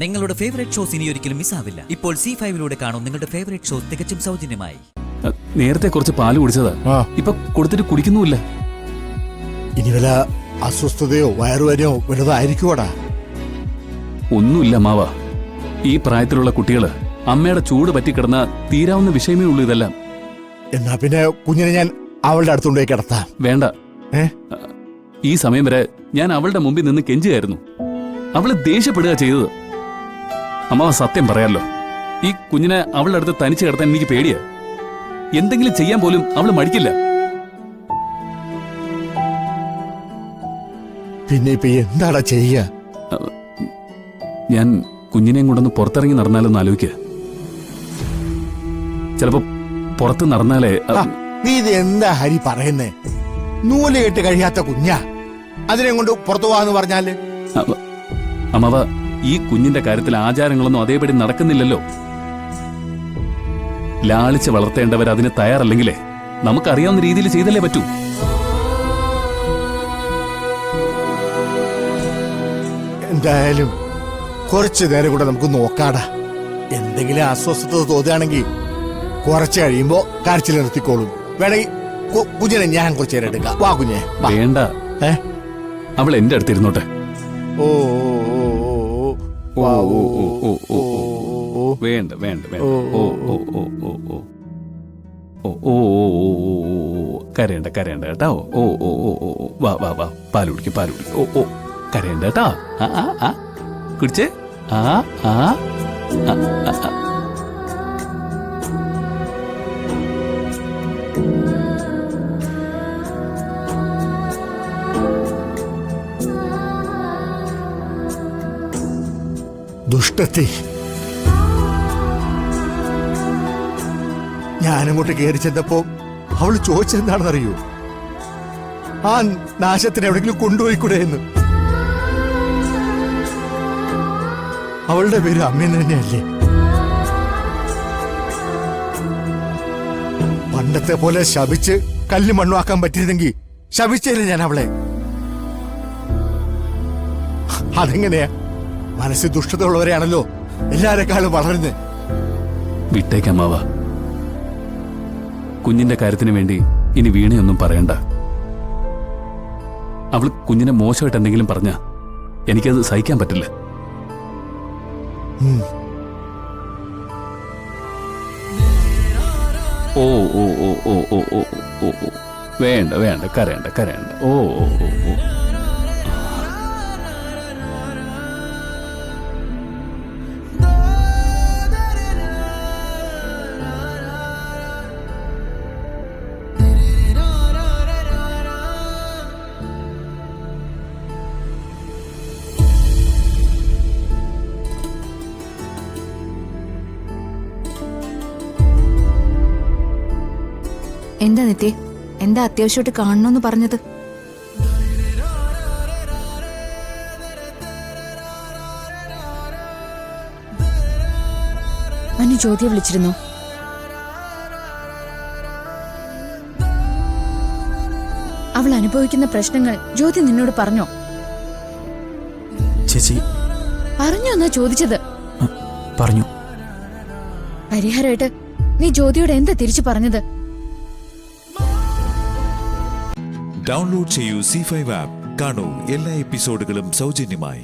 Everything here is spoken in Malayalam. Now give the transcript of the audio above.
നിങ്ങളുടെ ഫേവറേറ്റ് ഷോസ് ഇനി ഒരിക്കലും മിസ്സാവില്ല. ഇപ്പോൾ C5 കാണും നിങ്ങളുടെ ഫേവറേറ്റ് ഷോസ് തികച്ചും സൗജന്യമായി. നേരത്തെ കുറച്ച് പാല് കുടിച്ചതാ, ഇപ്പൊ കൊടുത്തിട്ട് കുടിക്കുന്നുമില്ല. ഇനി വല്ല അസ്വസ്ഥതയോ വയറുവേനയോ വലുതായിരിക്കുവാടാ. ഒന്നുമില്ല മാവ, ഈ പ്രായത്തിലുള്ള കുട്ടികള് അമ്മയുടെ ചൂട് പറ്റിക്കിടന്ന തീരാവുന്ന വിഷയമേ ഉള്ളൂ ഇതെല്ലാം. എന്നാ പിന്നെ കുഞ്ഞിനെ ഞാൻ അവളുടെ അടുത്തുകൊണ്ടേ കിടത്താം. വേണ്ട, ഈ സമയം വരെ ഞാൻ അവളുടെ മുമ്പിൽ നിന്ന് കെഞ്ചുകയായിരുന്നു. അവള് ദേഷ്യപ്പെടുക ചെയ്തത്. അമ്മാവ സത്യം പറയാലോ, ഈ കുഞ്ഞിനെ അവളുടെ അടുത്ത് തനിച്ച് കിടത്താൻ എനിക്ക് പേടിയാ. എന്തെങ്കിലും ചെയ്യാൻ പോലും അവള് മടിക്കില്ല. പിന്നെ ഇപ്പൊ എന്താടാ ചെയ്യ? ഞാൻ കുഞ്ഞിനെയും കൊണ്ടൊന്ന് പുറത്തിറങ്ങി നടന്നാലൊന്ന് ആലോചിക്കുക. ചിലപ്പോ പുറത്ത് നടന്നാലേ. നീ ഇത് എന്താ ഹരി പറയുന്നേ? നൂല് കെട്ട് കഴിയാത്ത കുഞ്ഞാ, അതിനെ കൊണ്ട് പുറത്തു പോവാന്ന് പറഞ്ഞാല്? അമ്മാവ, ഈ കുഞ്ഞിന്റെ കാര്യത്തിൽ ആചാരങ്ങളൊന്നും അതേപടി നടക്കുന്നില്ലല്ലോ. ലാളിച്ച് വളർത്തേണ്ടവർ അതിന് തയ്യാറല്ലെങ്കിലേ നമുക്കറിയാവുന്ന രീതിയിൽ ചെയ്തല്ലേ പറ്റൂ. എന്തായാലും കുറച്ചു നേരം കൂടെ നമുക്ക് നോക്കാടാ. എന്തെങ്കിലും അസ്വസ്ഥത തോന്നുകയാണെങ്കിൽ കുറച്ച് കഴിയുമ്പോ കരച്ചിൽ നിർത്തിക്കോളും. വേണമെങ്കിൽ കുഞ്ഞിനെ ഞാൻ കുറച്ചു നേരം എടുക്കാം. വാ കുഞ്ഞെ. വേണ്ട, അവൾ എന്റെ അടുത്തിരുന്നോട്ടെ. ഓ വേണ്ട വേണ്ട വേണ്ട. കരയണ്ട കരയണ്ട കേട്ടോ. വാ വാ വാ, പാല് കുടിക്കും പാല് കുടിക്കും. കരയണ്ട കേട്ടോ. കുടിച്ചേ. ദുഷ്ടത്തി, ഞാനങ്ങോട്ട് കയറി ചെന്നപ്പോ അവള് ചോദിച്ചെന്താണെന്നറിയോ? ആ നാശത്തിന് എവിടെങ്കിലും കൊണ്ടുപോയിക്കൂടെ എന്ന്. അവളുടെ പേര് അമ്മയെന്ന് തന്നെയല്ലേ? പണ്ടത്തെ പോലെ ശപിച്ച് കല്ല് മണ്ണുവാക്കാൻ പറ്റിയിരുന്നെങ്കിൽ ശപിച്ചേനെ ഞാൻ അവളെ. അതെങ്ങനെയാ? മനസ്സിൽ ദുഷ്ടത ഉള്ളവരെയാണല്ലോ എല്ലാരെക്കാളും വളരുന്നത്. വിട്ടേക്കമ്മാവ, കുഞ്ഞിന്റെ കാര്യത്തിന് വേണ്ടി ഇനി വീണയൊന്നും പറയണ്ട. അവൾ കുഞ്ഞിനെ മോശമായിട്ട് എന്തെങ്കിലും പറഞ്ഞ എനിക്കത് സഹിക്കാൻ പറ്റില്ല. ഓ ഓ ഓ ഓ ഓ ഓ ഓ ഓ വേണ്ട വേണ്ട, കരയണ്ട കരയണ്ട. ഓ ഓ ഓ ഓ. എന്താ നിത്യ, എന്താ അത്യാവശ്യമായിട്ട് കാണണമെന്ന് പറഞ്ഞത്? അനു ജ്യോതിയെ വിളിച്ചിരുന്നോ? അവൾ അനുഭവിക്കുന്ന പ്രശ്നങ്ങൾ ജ്യോതി നിന്നോട് പറഞ്ഞോ? ചേച്ചി പറഞ്ഞോ എന്നാ ചോദിച്ചത്? പറഞ്ഞു. പരിഹാരമായിട്ട് നീ ജ്യോതിയോട് എന്താ തിരിച്ചു പറഞ്ഞത്? ഡൗൺലോഡ് ചെയ്യൂ C5 ആപ്പ്. കാണൂ എല്ലാ എപ്പിസോഡുകളും സൗജന്യമായി.